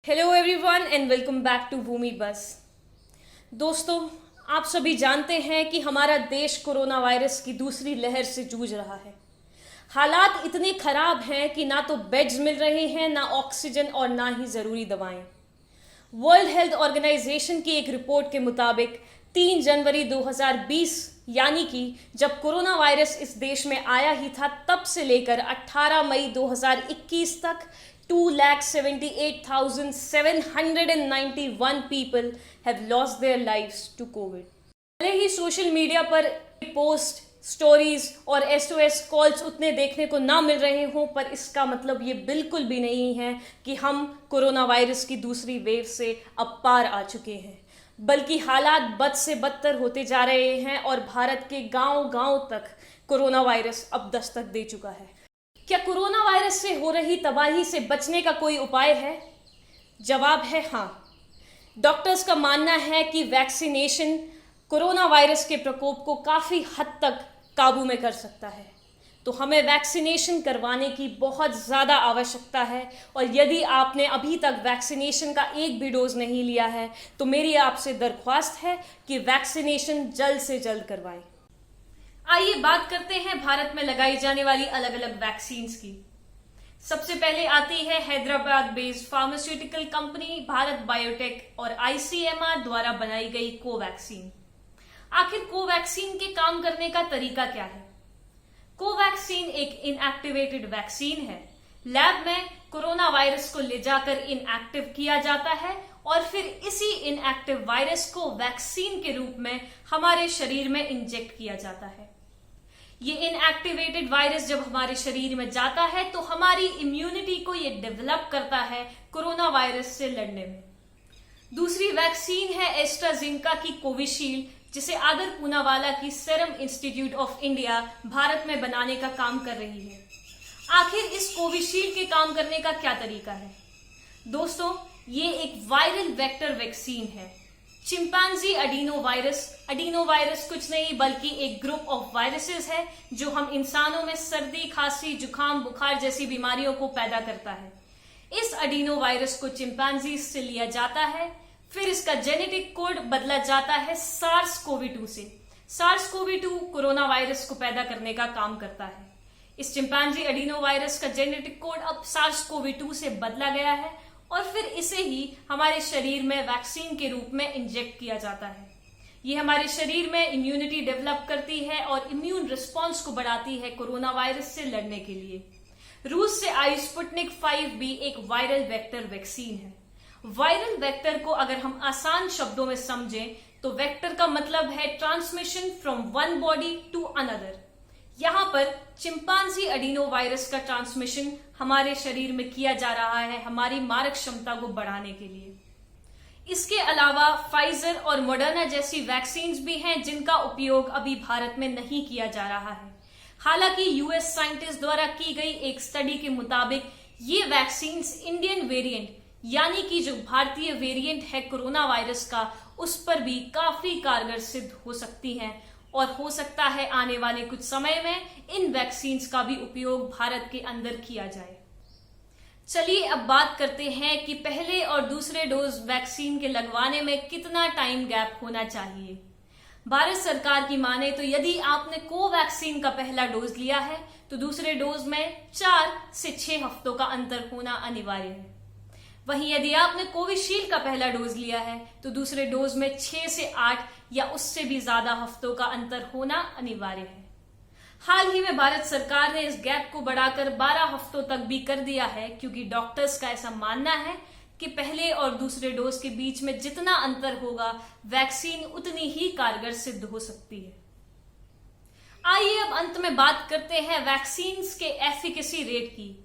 Hello everyone and welcome back to Bhoomi बस। दोस्तों, आप सभी जानते हैं कि हमारा देश कोरोना वायरस की दूसरी लहर से जूझ रहा है। हालात इतने खराब हैं कि ना तो बेड्स मिल रहे हैं, ना ऑक्सीजन और ना ही ज़रूरी दवाएं। वर्ल्ड हेल्थ ऑर्गेनाइजेशन की एक रिपोर्ट के मुताबिक 3 जनवरी 2020 यानी कि जब कोरोना वायरस इस देश में आया ही था, तब से लेकर 18 मई 2021 तक 2,78,791 people have lost their lives to COVID। भले ही सोशल मीडिया पर पोस्ट, स्टोरीज और SOS कॉल्स उतने देखने को ना मिल रहे हों, पर इसका मतलब ये बिल्कुल भी नहीं है कि हम कोरोना वायरस की दूसरी वेव से अब पार आ चुके हैं, बल्कि हालात बद से बदतर होते जा रहे हैं और भारत के गांव-गांव तक कोरोना वायरस अब दस्तक दे चुका है। क्या कोरोना वायरस से हो रही तबाही से बचने का कोई उपाय है? जवाब है हाँ। डॉक्टर्स का मानना है कि वैक्सीनेशन कोरोना वायरस के प्रकोप को काफ़ी हद तक काबू में कर सकता है, तो हमें वैक्सीनेशन करवाने की बहुत ज़्यादा आवश्यकता है। और यदि आपने अभी तक वैक्सीनेशन का एक भी डोज नहीं लिया है, तो मेरी आपसे दरख्वास्त है कि वैक्सीनेशन जल्द से जल्द करवाएं। आइए बात करते हैं भारत में लगाई जाने वाली अलग अलग वैक्सीन्स की। सबसे पहले आती है Hyderabad based pharmaceutical company Bharat biotech और ICMR द्वारा बनाई गई कोवैक्सीन। आखिर कोवैक्सीन के काम करने का तरीका क्या है? कोवैक्सीन एक इनएक्टिवेटेड वैक्सीन है। लैब में कोरोना वायरस को ले जाकर इनएक्टिव किया जाता है और फिर इसी इनएक्टिव वायरस को वैक्सीन के रूप में हमारे शरीर में इंजेक्ट किया जाता है। ये इनएक्टिवेटेड वायरस जब हमारे शरीर में जाता है तो हमारी इम्यूनिटी को ये डेवलप करता है कोरोना वायरस से लड़ने में। दूसरी वैक्सीन है एस्ट्राजेनेका की कोविशील्ड, जिसे आदर पूनावाला की serum institute of India Bharat में बनाने का काम कर रही है। आखिर इस कोविशील्ड के काम करने का क्या तरीका है? दोस्तों, ये एक वायरल वेक्टर वैक्सीन है। चिंपैंजी एडिनोवायरस कुछ नहीं बल्कि एक ग्रुप ऑफ वायरसेस है जो हम इंसानों में सर्दी, खांसी, जुकाम, बुखार जैसी बीमारियों को पैदा करता है। इस एडिनोवायरस को चिंपैंजी से लिया जाता है, फिर इसका जेनेटिक कोड बदला जाता है SARS-CoV-2 से। SARS-CoV-2 कोरोना वायरस को पैदा करने का काम करता है। इस चिंपैंजी एडिनोवायरस का जेनेटिक कोड अब SARS-CoV-2 से बदला गया है और फिर इसे ही हमारे शरीर में वैक्सीन के रूप में इंजेक्ट किया जाता है। ये हमारे शरीर में इम्यूनिटी डेवलप करती है और इम्यून रिस्पॉन्स को बढ़ाती है कोरोना वायरस से लड़ने के लिए। रूस से आई स्पुतनिक 5 भी एक वायरल वेक्टर वैक्सीन है। वायरल वेक्टर को अगर हम आसान शब्दों में समझें तो वेक्टर का मतलब है transmission from one body to another. यहां पर चिंपैंजी एडिनोवायरस का ट्रांसमिशन हमारे शरीर में किया जा रहा है हमारी मारक क्षमता को बढ़ाने के लिए। इसके अलावा फाइजर और मॉडर्ना जैसी वैक्सीन्स भी हैं जिनका उपयोग अभी भारत में नहीं किया जा रहा है। हालांकि US साइंटिस्ट द्वारा की गई एक स्टडी के मुताबिक ये वैक्सीन्स इंडियन वेरिएंट यानी कि जो भारतीय वेरिएंट है कोरोना वायरस का, उस पर भी काफी कारगर सिद्ध हो सकती हैं और हो सकता है आने वाले कुछ समय में इन वैक्सीन्स का भी उपयोग भारत के अंदर किया जाए। चलिए अब बात करते हैं कि पहले और दूसरे डोज वैक्सीन के लगवाने में कितना टाइम गैप होना चाहिए। भारत सरकार की माने तो यदि आपने कोवैक्सीन का पहला डोज लिया है तो दूसरे डोज में 4 से 6 हफ्तों का अंतर होना अनिवार्य है। वहीं यदि आपने कोविशील्ड का पहला डोज लिया है तो दूसरे डोज में 6 से 8 या उससे भी ज्यादा हफ्तों का अंतर होना अनिवार्य है। हाल ही में भारत सरकार ने इस गैप को बढ़ाकर 12 हफ्तों तक भी कर दिया है, क्योंकि डॉक्टर्स का ऐसा मानना है कि पहले और दूसरे डोज के बीच में जितना अंतर होगा वैक्सीन उतनी ही कारगर सिद्ध हो सकती है। आइए अब अंत में बात करते हैं वैक्सीन के एफिकेसी रेट की।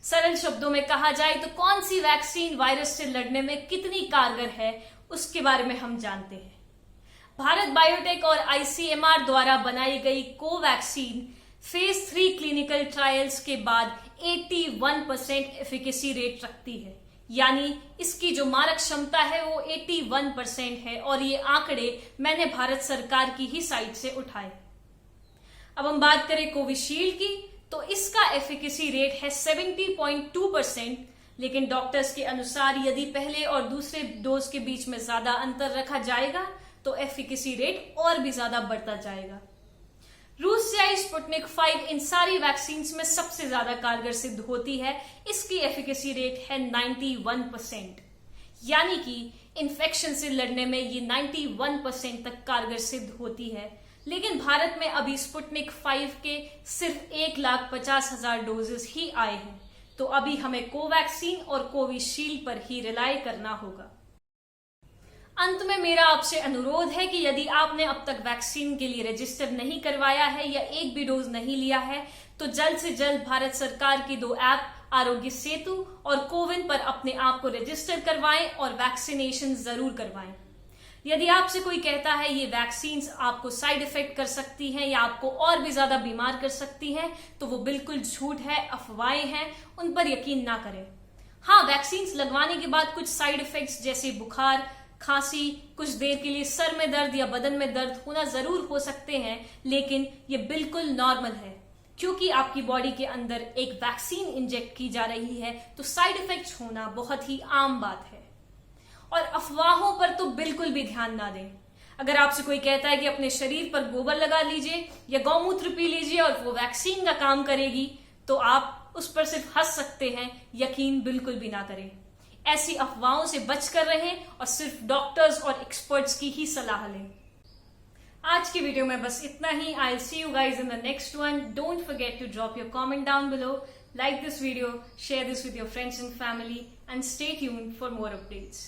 सरल शब्दों में कहा जाए तो कौन सी वैक्सीन वायरस से लड़ने में कितनी कारगर है उसके बारे में हम जानते हैं। भारत बायोटेक और ICMR द्वारा बनाई गई कोवैक्सीन फेज 3 क्लिनिकल ट्रायल्स के बाद 81% एफिकेसी रेट रखती है, यानी इसकी जो मारक क्षमता है वो 81% है और ये आंकड़े मैंने भारत सरकार की ही साइट से उठाए। अब हम बात करें कोविशील्ड की तो इसका एफिकेसी रेट है 70.2%, लेकिन डॉक्टर्स के अनुसार यदि पहले और दूसरे डोज के बीच में ज्यादा अंतर रखा जाएगा तो एफिकेसी रेट और भी ज्यादा बढ़ता जाएगा। रूस से आई स्पुतनिक 5 इन सारी वैक्सीन में सबसे ज्यादा कारगर सिद्ध होती है। इसकी एफिकेसी रेट है 91%, यानी कि इन्फेक्शन से लड़ने में ये 91% तक कारगर सिद्ध होती है। लेकिन भारत में अभी स्पुतनिक 5 के सिर्फ 1,50,000 डोजेस ही आए हैं, तो अभी हमें कोवैक्सीन और कोविशील्ड पर ही रिलाय करना होगा। अंत में मेरा आपसे अनुरोध है कि यदि आपने अब तक वैक्सीन के लिए रजिस्टर नहीं करवाया है या एक भी डोज नहीं लिया है तो जल्द से जल्द भारत सरकार की 2 ऐप आरोग्य सेतु और कोविन पर अपने आप को रजिस्टर करवाएं और वैक्सीनेशन जरूर करवाएं। यदि आपसे कोई कहता है ये वैक्सीन आपको साइड इफेक्ट कर सकती हैं या आपको और भी ज्यादा बीमार कर सकती हैं, तो वो बिल्कुल झूठ है, अफवाहें हैं, उन पर यकीन ना करें। हाँ, वैक्सीन लगवाने के बाद कुछ साइड इफेक्ट्स जैसे बुखार, खांसी, कुछ देर के लिए सर में दर्द या बदन में दर्द होना जरूर हो सकते हैं, लेकिन ये बिल्कुल नॉर्मल है क्योंकि आपकी बॉडी के अंदर एक वैक्सीन इंजेक्ट की जा रही है, तो साइड इफेक्ट्स होना बहुत ही आम बात है। और अफवाहों पर तो बिल्कुल भी ध्यान ना दें। अगर आपसे कोई कहता है कि अपने शरीर पर गोबर लगा लीजिए या गौमूत्र पी लीजिए और वो वैक्सीन का काम करेगी, तो आप उस पर सिर्फ हंस सकते हैं, यकीन बिल्कुल भी ना करें। ऐसी अफवाहों से बचकर रहें और सिर्फ डॉक्टर्स और एक्सपर्ट्स की ही सलाह लें। आज की वीडियो में बस इतना ही। I will see you guys in the next one. Don't forget to drop your comment down below, like this video, share this with your friends and family, and stay tuned for more updates.